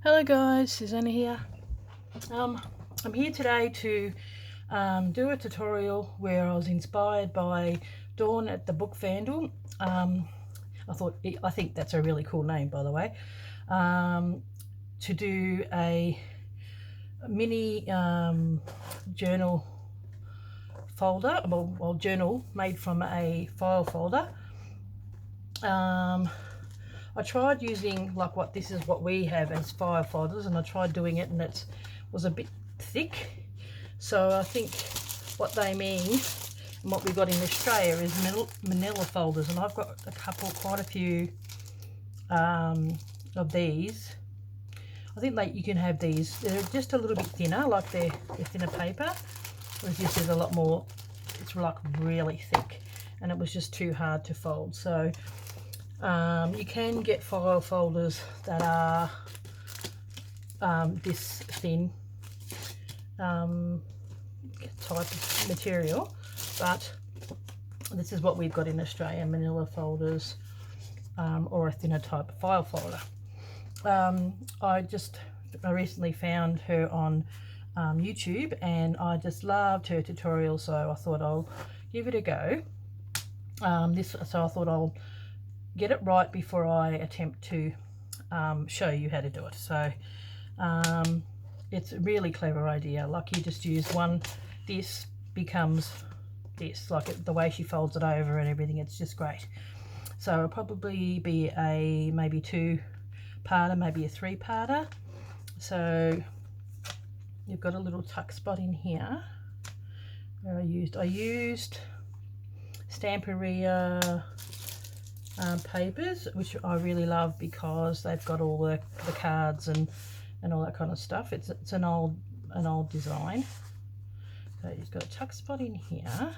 Hello guys, Susanna here. I'm here today to do a tutorial where I was inspired by Dawn at the Book Vandal. I think that's a really cool name, by the way, to do a mini journal folder, well, journal made from a file folder. I tried using this is what we have as file folders, and I tried doing it and it was a bit thick. So I think what they mean and what we got in Australia is Manilla folders, and I've got quite a few of these. I think you can have these. They're just a little bit thinner, like they're thinner paper, whereas this is a lot more, it's like really thick, and it was just too hard to fold. So you can get file folders that are this thin type of material, but this is what we've got in Australia, Manilla folders, or a thinner type of file folder. I recently found her on YouTube, and I just loved her tutorial, so I thought I'll give it a go. So I thought I'll get it right before I attempt to show you how to do it. So it's a really clever idea. Like, you just use one, this becomes this, like the way she folds it over and everything. It's just great. So it'll probably be a maybe 2-parter, maybe a 3-parter. So you've got a little tuck spot in here where I used Stamperia papers, which I really love because they've got all the cards and all that kind of stuff. It's an old design. So you've got a tuck spot in here.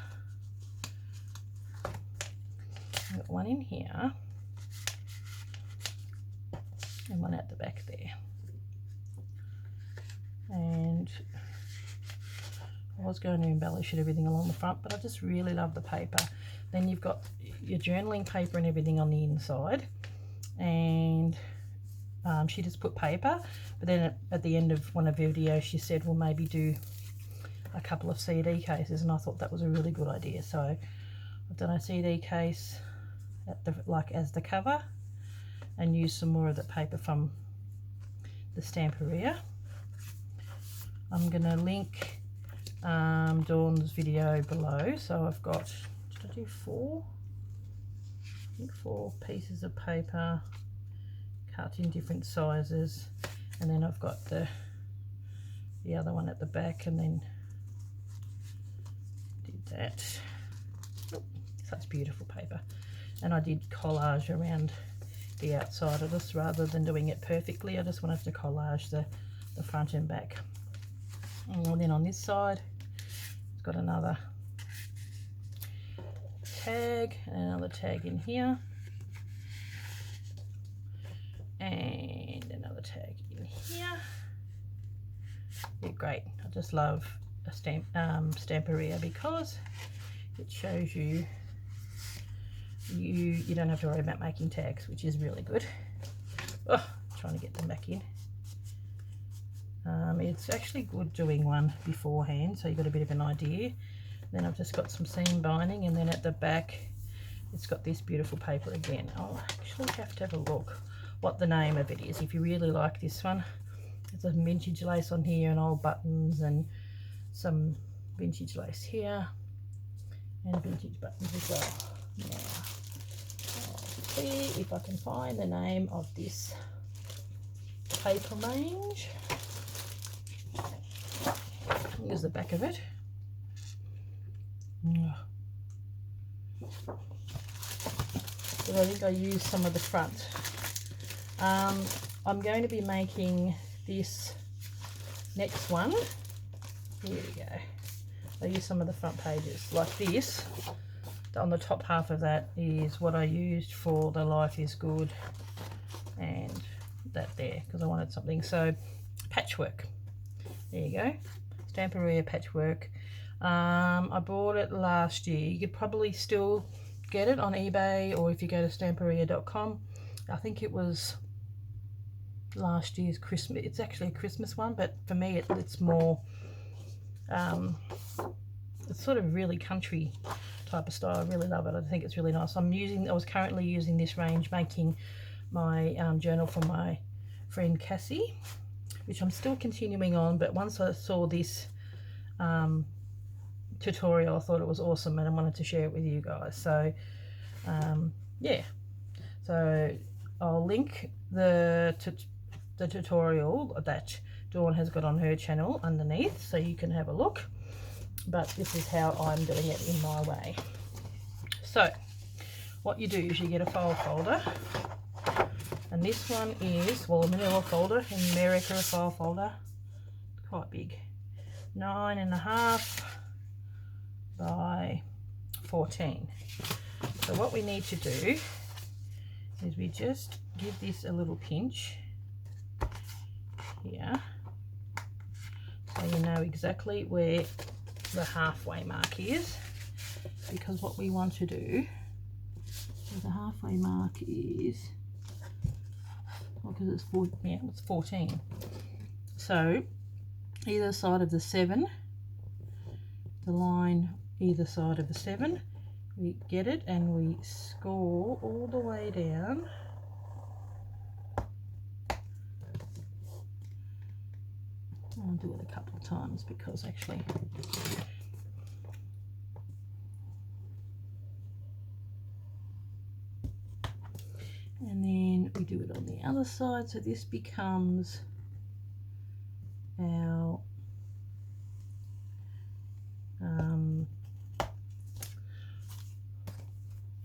I've got one in here and one at the back there. And I was going to embellish it, everything along the front, but I just really love the paper. Then you've got your journaling paper and everything on the inside, and she just put paper, but then at the end of one of her videos she said, well, maybe do a couple of CD cases, and I thought that was a really good idea. So I've done a CD case as the cover, and used some more of the paper from the Stamperia. I'm going to link Dawn's video below. So I've got, did I do 4? I think 4 pieces of paper cut in different sizes, and then I've got the other one at the back, and then did that. Oh, such beautiful paper. And I did collage around the outside of this rather than doing it perfectly. I just wanted to collage the front and back. And then on this side, it's got another tag and another tag in here, and another tag in here. They're great. I just love a Stamperia because it shows you don't have to worry about making tags, which is really good. Oh, trying to get them back in. It's actually good doing one beforehand, so you've got a bit of an idea. Then I've just got some seam binding, and then at the back it's got this beautiful paper again. I'll actually have to have a look what the name of it is. If you really like this one, there's a vintage lace on here and old buttons, and some vintage lace here and vintage buttons as well. Now I'll see if I can find the name of this paper range. Here's the back of it. So I think I used some of the front. I'm going to be making this next one. Here we go. I used some of the front pages like this. On the top half of that is what I used for the Life is Good, and that there, because I wanted something. So patchwork. There you go. Stamperia patchwork. I bought it last year. You could probably still get it on eBay, or if you go to stamperia.com, I think it was last year's Christmas. It's actually a Christmas one, but for me it's more it's sort of really country type of style. I really love it. I think it's really nice. I was currently using this range making my journal for my friend Cassie, which I'm still continuing on, but once I saw this tutorial, I thought it was awesome and I wanted to share it with you guys. So yeah, so I'll link the tutorial that Dawn has got on her channel underneath so you can have a look, but this is how I'm doing it in my way. So what you do is you get a file folder, and this one is, well, a manila folder, in America a file folder, quite big, 9.5 by 14. So what we need to do is we just give this a little pinch here, so you know exactly where the halfway mark is, because what we want to do, so the halfway mark is, well, because it's 14. So either side of the 7, the line either side of the 7, we get it and we score all the way down. I'll do it a couple of times because actually and then we do it on the other side, so this becomes our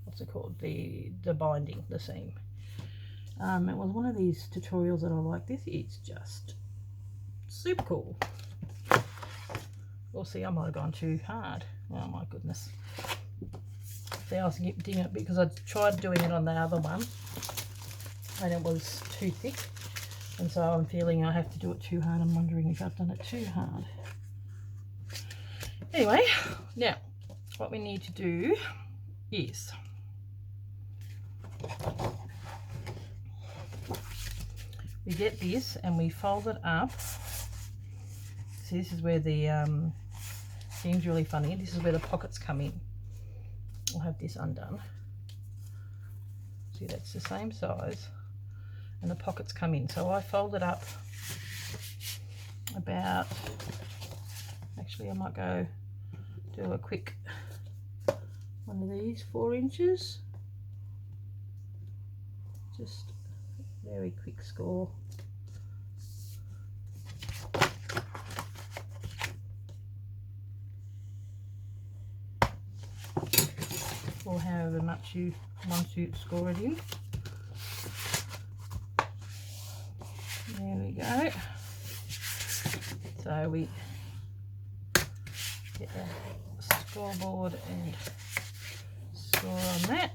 what's it called, the binding, the seam. It was one of these tutorials that I like. This is just super cool. Well, see, I might have gone too hard. Oh my goodness. See, I was doing it because I tried doing it on the other one and it was too thick, and so I'm feeling I have to do it too hard. I'm wondering if I've done it too hard. Anyway, now what we need to do is we get this and we fold it up. See, this is where the seems really funny. This is where the pockets come in. I'll have this undone. See, that's the same size and the pockets come in. So I fold it up about, actually I might go do a quick one of these, 4 inches. Just very quick score. Or however much you want to score it in. There we go. So we get the scoreboard and score on that.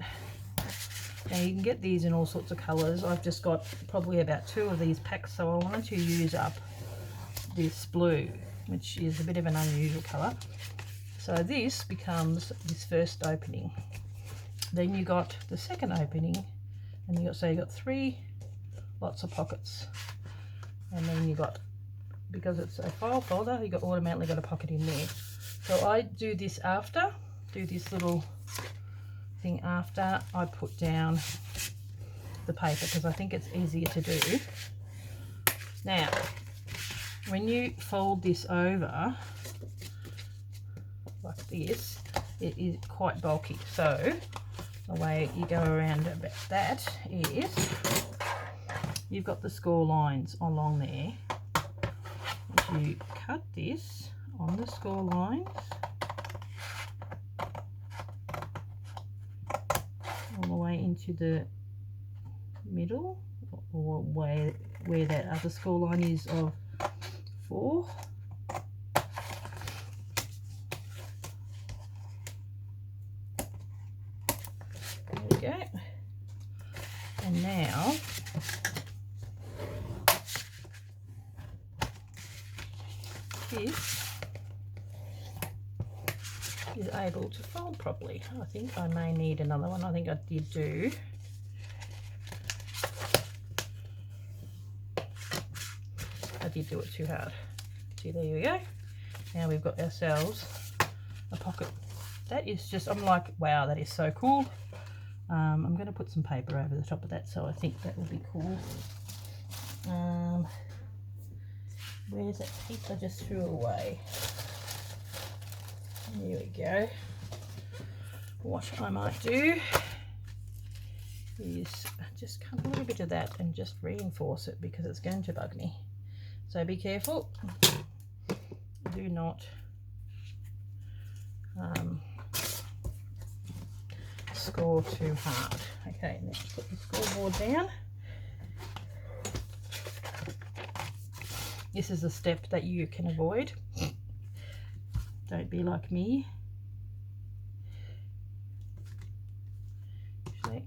Now you can get these in all sorts of colours. I've just got probably about 2 of these packs, so I wanted to use up this blue, which is a bit of an unusual colour. So this becomes this first opening. Then you got the second opening, and you got 3 lots of pockets, and then you got, because it's a file folder, you got automatically got a pocket in there. So I do this after, do this little thing after I put down the paper, because I think it's easier to do. Now, when you fold this over like this, it is quite bulky. So the way you go around about that is you've got the score lines along there. If you cut this on the score lines all the way into the middle, or where that other score line is of 4. There we go. And now this is able to fold properly. I think I may need another one. I think I did do I did do it too hard. See, there you go. Now we've got ourselves a pocket. That is just, I'm like, wow, that is so cool. I'm going to put some paper over the top of that, so I think that will be cool. Where's that piece I just threw away? Here we go. What I might do is just cut a little bit of that and just reinforce it, because it's going to bug me. So be careful. Do not score too hard. Okay, let's put the scoreboard down. This is a step that you can avoid. Don't be like me. Actually,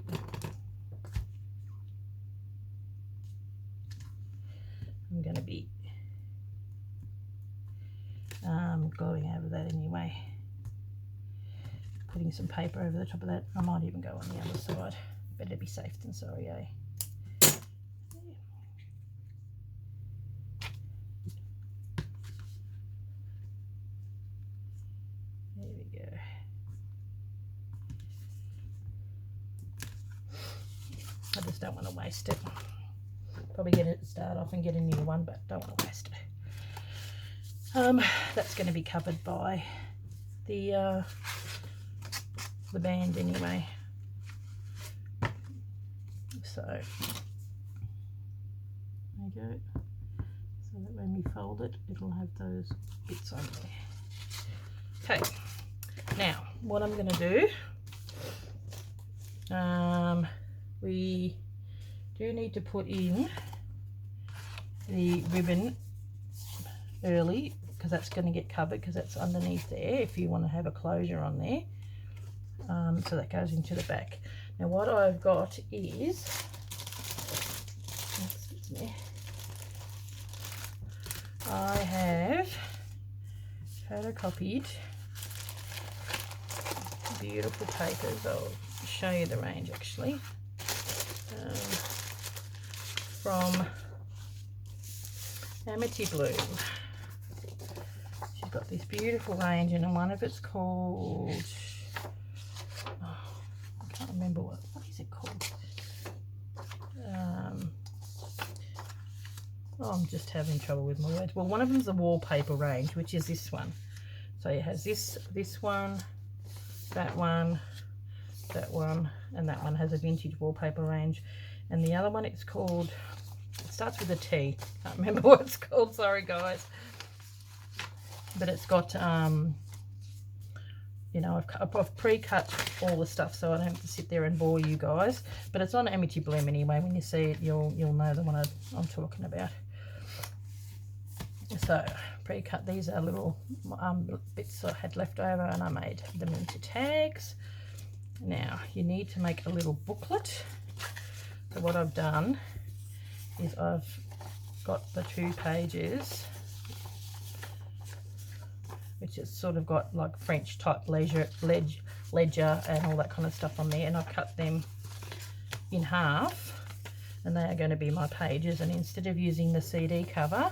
I'm going to be going over that anyway. Putting some paper over the top of that. I might even go on the other side. Better be safe than sorry, eh? There we go. I just don't want to waste it. Probably get it start off and get a new one, but don't want to waste it. That's going to be covered by the band anyway. So there you go. So that when we fold it, it'll have those bits on there. Okay. Now, what I'm going to do, we do need to put in the ribbon early, because that's going to get covered, because that's underneath there if you want to have a closure on there. So that goes into the back. Now what I've got is, I have photocopied beautiful papers. I'll show you the range actually. From Amity Bloom. She's got this beautiful range, and one of it's called, I can't remember what is it called. I'm just having trouble with my words. Well, one of them's the wallpaper range, which is this one. So it has this one, that one, and that one has a vintage wallpaper range. And the other one, it's called, it starts with a T. Can't remember what it's called, sorry guys. But it's got, you know, I've pre-cut all the stuff so I don't have to sit there and bore you guys. But it's on Amity Bloom anyway. When you see it, you'll know the one I'm talking about. So pre-cut, these are little bits I had left over, and I made them into tags. Now you need to make a little booklet. So what I've done is I've got the 2 pages, which has sort of got like French type ledger and all that kind of stuff on there, and I've cut them in half, and they are going to be my pages. And instead of using the CD cover,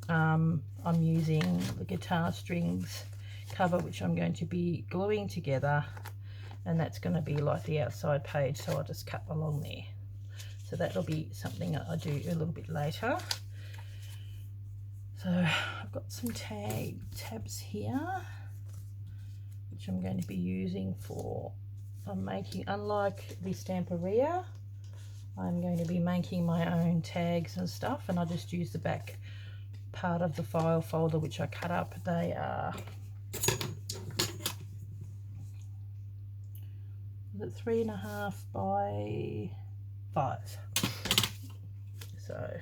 I'm using the guitar strings cover, which I'm going to be gluing together, and that's going to be like the outside page, so I'll just cut along there. So that'll be something that I do a little bit later. So I've got some tabs here, which I'm going to be using for, I'm making, unlike the Stamperia, I'm going to be making my own tags and stuff, and I just use the back part of the file folder which I cut up. They are, is it 3.5 by 5? So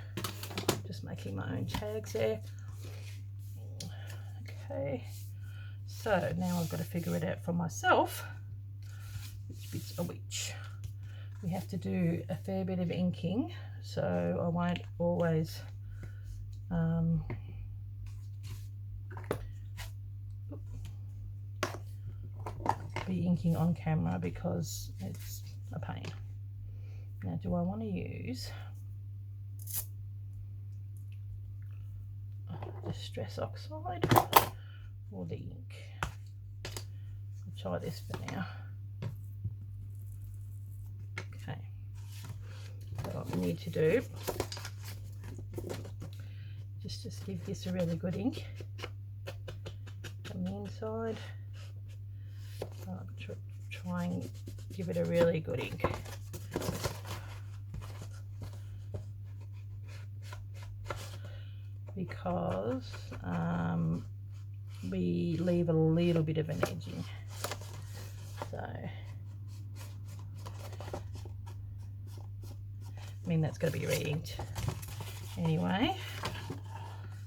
just making my own tags there. Okay, so now I've got to figure it out for myself, which bits are which. We have to do a fair bit of inking, so I won't always be inking on camera because it's a pain. Now, do I want to use Distress Oxide or the ink. I'll try this for now. Okay, so what we need to do, just give this a really good ink on the inside. Try and give it a really good ink. Because we leave a little bit of an edging. So, I mean, that's got to be re-inked anyway.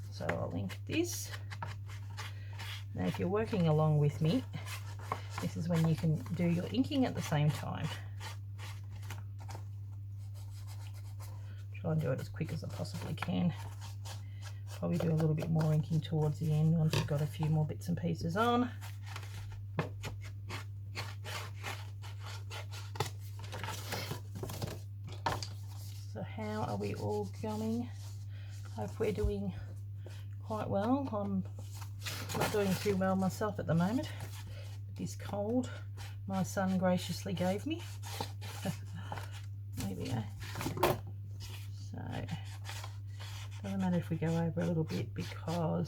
So I'll ink this. Now, if you're working along with me, this is when you can do your inking at the same time. Try and do it as quick as I possibly can. Probably do a little bit more inking towards the end once you've got a few more bits and pieces on. So how are we all going? Hope we're doing quite well. I'm not doing too well myself at the moment. This cold my son graciously gave me. There we go. So doesn't matter if we go over a little bit because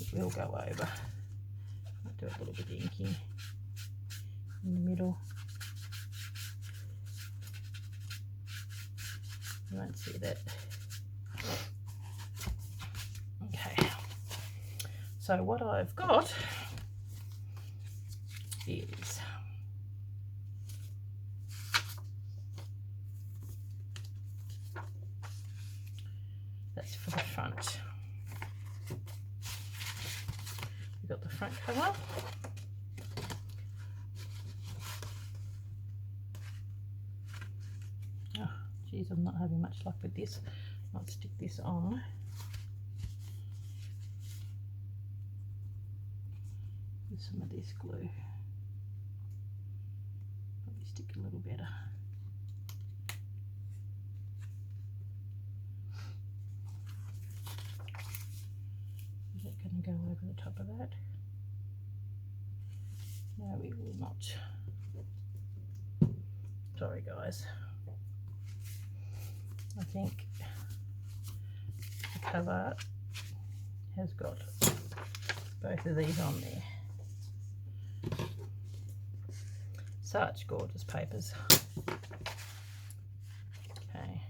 it will go over. I'll do a little bit of inking in the middle. You won't see that. Okay. So what I've got is that's for the front. We've got the front cover. Oh, geez, I'm not having much luck with this. I'll stick this on. With some of this glue. Probably stick a little better. Is that going to go over the top of that? No, we will not. Sorry guys. I think the cover has got both of these on there. Such gorgeous papers. Okay.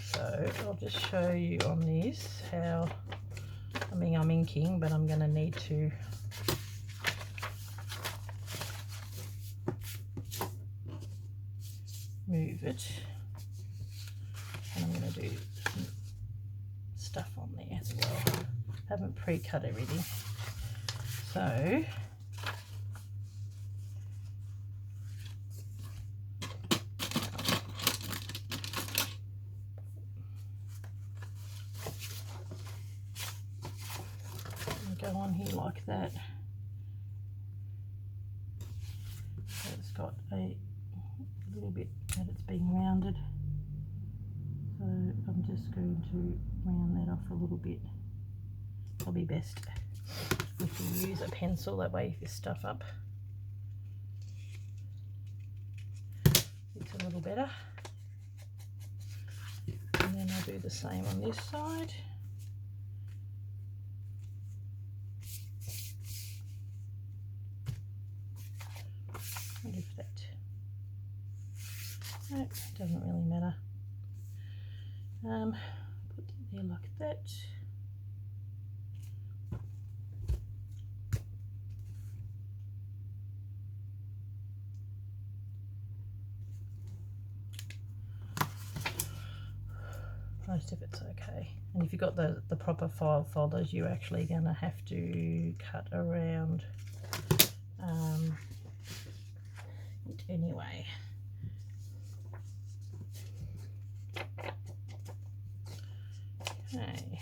So I'll just show you on this how, I mean, I'm inking, but I'm going to need to move it. And I'm going to do some stuff on there as well. Haven't pre-cut everything, so go on here like that. So it's got a little bit that it's being rounded, so I'm just going to round that off a little bit. Probably best if you use a pencil, that way if you stuff up it's a little better. And then I'll do the same on this side. What if that? No, it doesn't really matter. Put it there like that. Most of it's okay, and if you've got the proper file folders, you're actually going to have to cut around it anyway. Okay,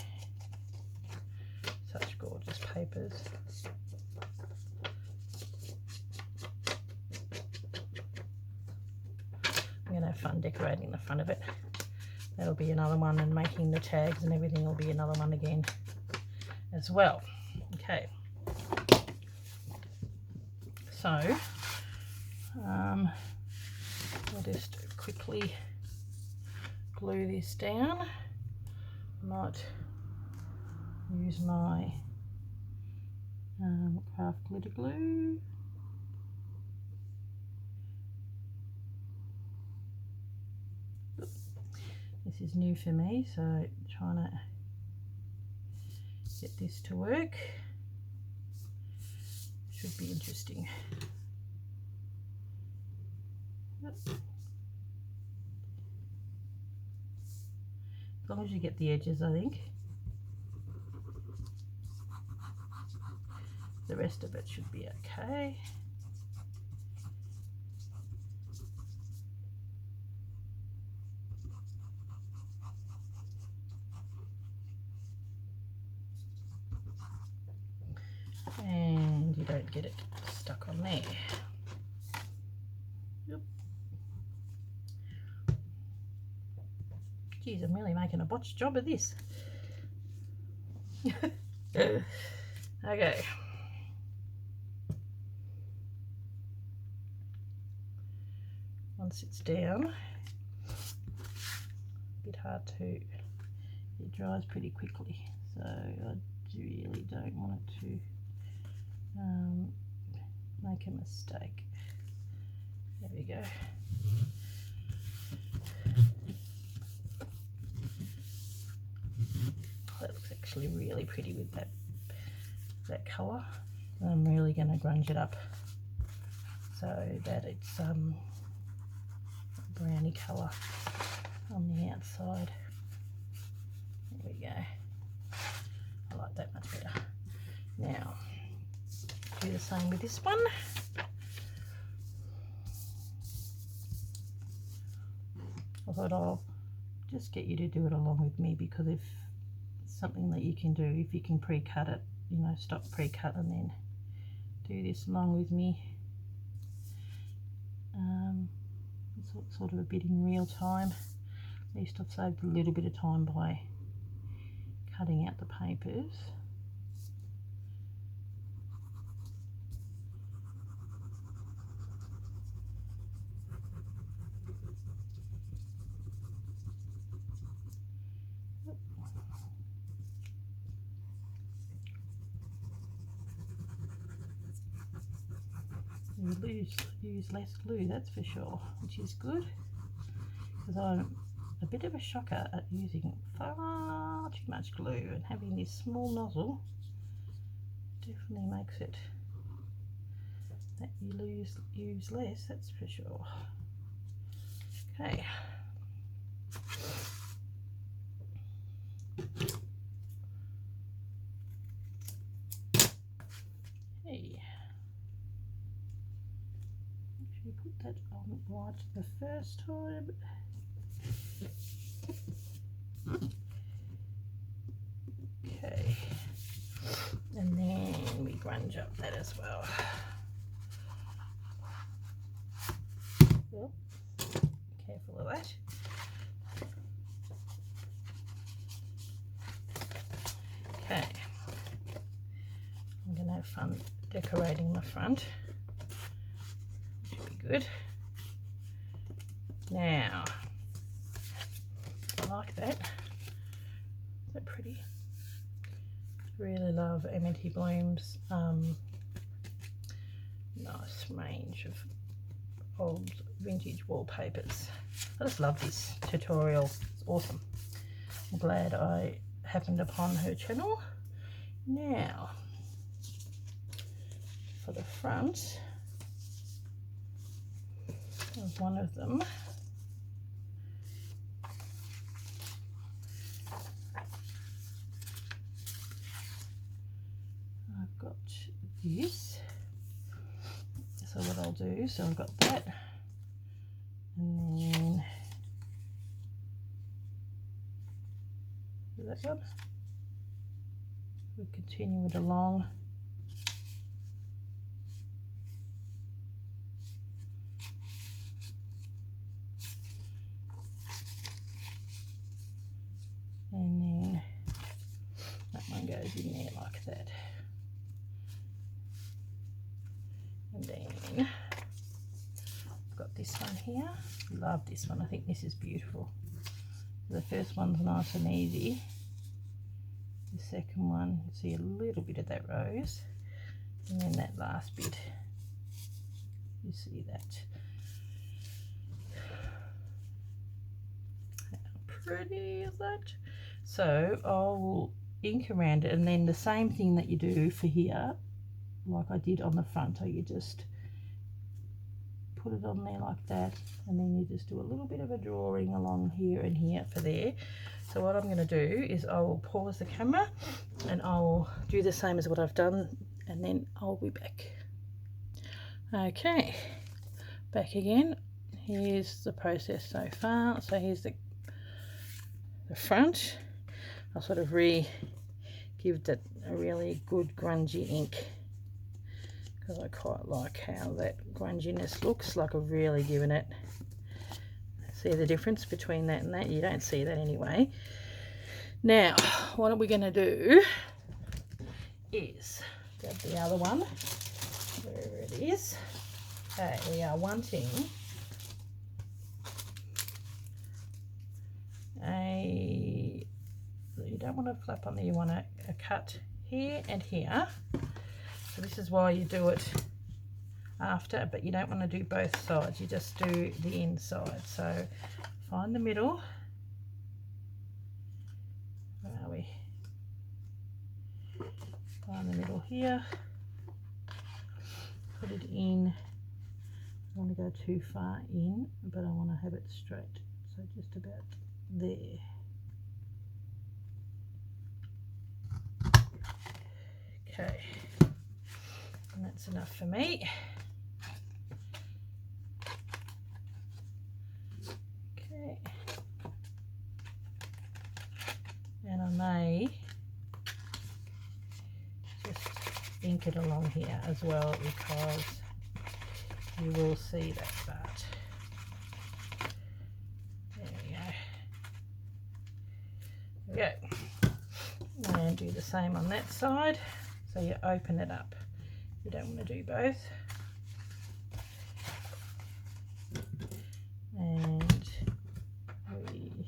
such gorgeous papers. have fun decorating the front of it. That'll be another one, and making the tags and everything will be another one again as well. Okay, so I'll just quickly glue this down. I might use my craft glitter glue. This is new for me, so trying to get this to work. Should be interesting. As long as you get the edges, I think. The rest of it should be okay. And you don't get it stuck on there. Yep. Geez, I'm really making a botched job of this. Okay. Once it's down, a bit hard to, it dries pretty quickly, so I really don't want it to make a mistake. There we go. That looks actually really pretty with that colour. I'm really going to grunge it up so that it's a browny colour on the outside. There we go. I like that much better. Now, do the same with this one. I thought I'll just get you to do it along with me, because if it's something that you can do, if you can pre-cut it, you know, stop pre-cut and then do this along with me. It's sort of a bit in real time. At least I've saved a little bit of time by cutting out the papers. You use less glue, that's for sure, which is good, because I'm a bit of a shocker at using far too much glue, and having this small nozzle definitely makes it that you use less, that's for sure. Okay. Hey. Put that on right the first time. Okay, and then we grunge up that as well. Oh, careful of that. Okay, I'm going to have fun decorating the front. Good. Now, I like that. Isn't that pretty? Really love Amity Bloom's nice range of old vintage wallpapers. I just love this tutorial. It's awesome. I'm glad I happened upon her channel. Now, for the front of one of them, I've got this. So what I'll do, so I've got that, and then that one, we'll continue it along. goes in there like that. And then I've got this one here. Love this one. I think this is beautiful. The first one's nice and easy. The second one, you see a little bit of that rose, and then that last bit, you see that. How pretty is that? So I'll ink around it, and then the same thing that you do for here, like I did on the front, so you just put it on there like that, and then you just do a little bit of a drawing along here and here for there. So what I'm going to do is I will pause the camera and I'll do the same as what I've done, and then I'll be back. Okay, back again. Here's the process so far. So here's the front. I'll sort of give that a really good grungy ink, because I quite like how that grunginess looks, like I've really given it. See the difference between that and that? You don't see that anyway. Now, what are we going to do is grab the other one, wherever it is. Okay, we are wanting you don't want to flap on there, you want a cut here and here. So this is why you do it after, but you don't want to do both sides, you just do the inside. So find the middle. Where are we? Find the middle here, put it in. I don't want to go too far in, but I want to have it straight, so just about there. Okay, and that's enough for me. Okay, and I may just ink it along here as well, because you will see that part. There we go. And do the same on that side. So you open it up. You don't want to do both. And we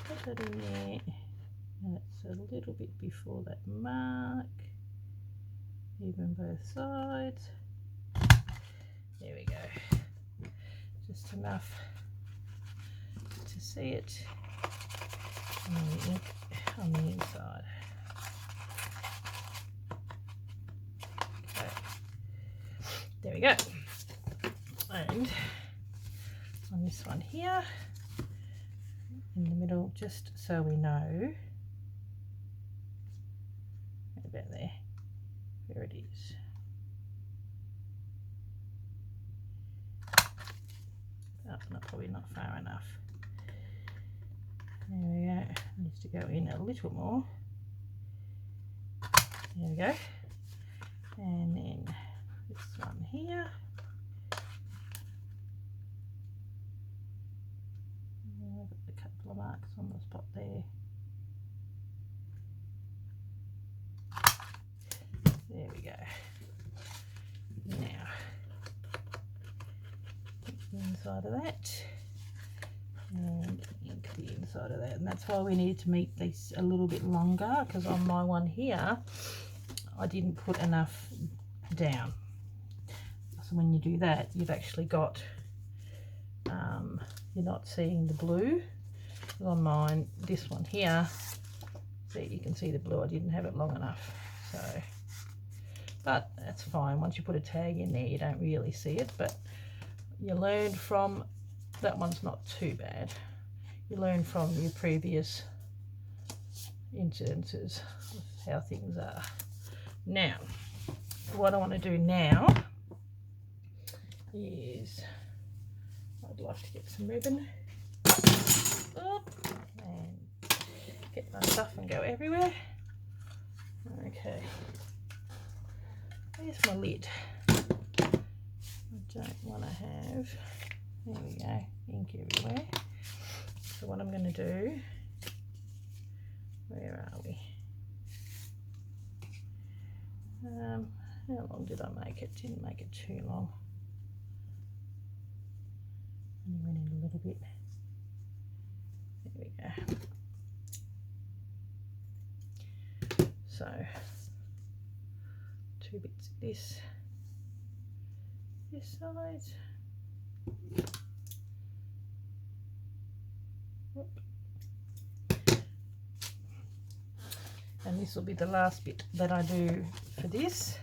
put that in there. And it's a little bit before that mark. Even both sides. There we go. Just enough to see it. And then the ink on the inside. Okay. There we go. And on this one here, in the middle, just so we know about there, where it is. Oh, probably not far enough. There we go. Needs to go in a little more. There we go. And then this one here. I've got a couple of marks on the spot there. There we go. Now, the inside of that. And ink the inside of that, and that's why we needed to make these a little bit longer, because on my one here I didn't put enough down. So when you do that, you've actually got you're not seeing the blue. On mine, this one here, see, you can see the blue. I didn't have it long enough, so, but that's fine. Once you put a tag in there, you don't really see it, but you learn from that. One's not too bad. You learn from your previous incidences of how things are. Now, what I want to do now is I'd like to get some ribbon and get my stuff and go everywhere. Okay, where's my lid? I don't want to have, there we go, ink everywhere. So what I'm going to do, where are we? How long did I make it? Didn't make it too long. Only went in a little bit. There we go. So 2 bits of this side. Whoop. And this will be the last bit that I do for this.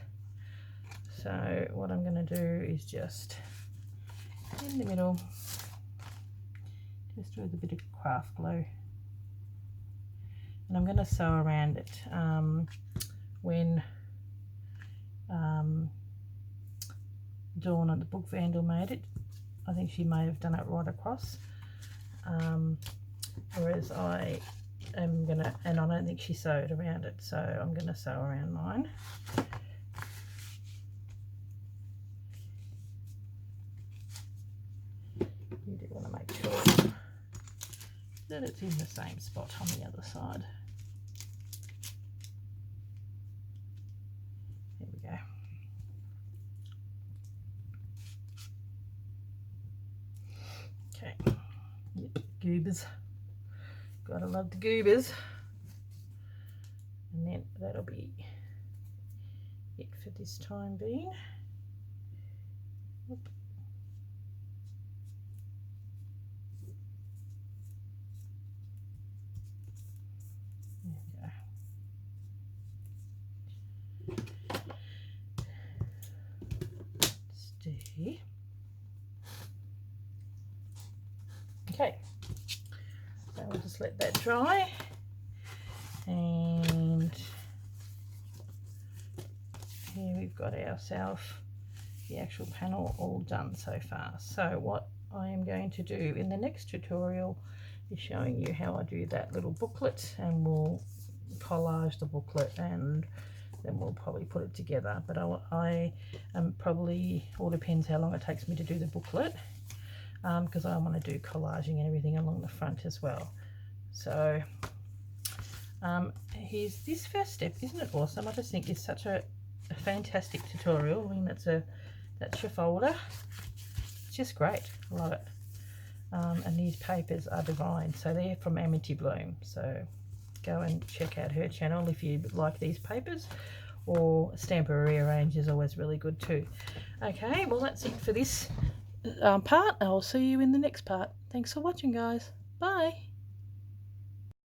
So what I'm going to do is just in the middle, just with a bit of craft glue, and I'm going to sew around it. When Dawn at the Book Vandal made it, I think she may have done it right across, whereas I am going to, and I don't think she sewed around it, so I'm going to sew around mine. You do want to make sure that it's in the same spot on the other side. There we go. Okay. Yep, goobers. Gotta love the goobers. And then that'll be it for this time being. Whoop. Okay, so we'll just let that dry, and here we've got ourselves the actual panel all done so far. So what I am going to do in the next tutorial is showing you how I do that little booklet, and we'll collage the booklet and then we'll probably put it together. But I am probably, all depends how long it takes me to do the booklet, because I want to do collaging and everything along the front as well. So here's this first step. Isn't it awesome? I just think it's such a fantastic tutorial. I mean, that's your folder. It's just great. I love it. And these papers are divine. So they're from Amity Bloom. So go and check out her channel if you like these papers, or Stamper Rearrange is always really good too. Okay, well that's it for this part. I'll see you in the next part. Thanks for watching, guys. Bye.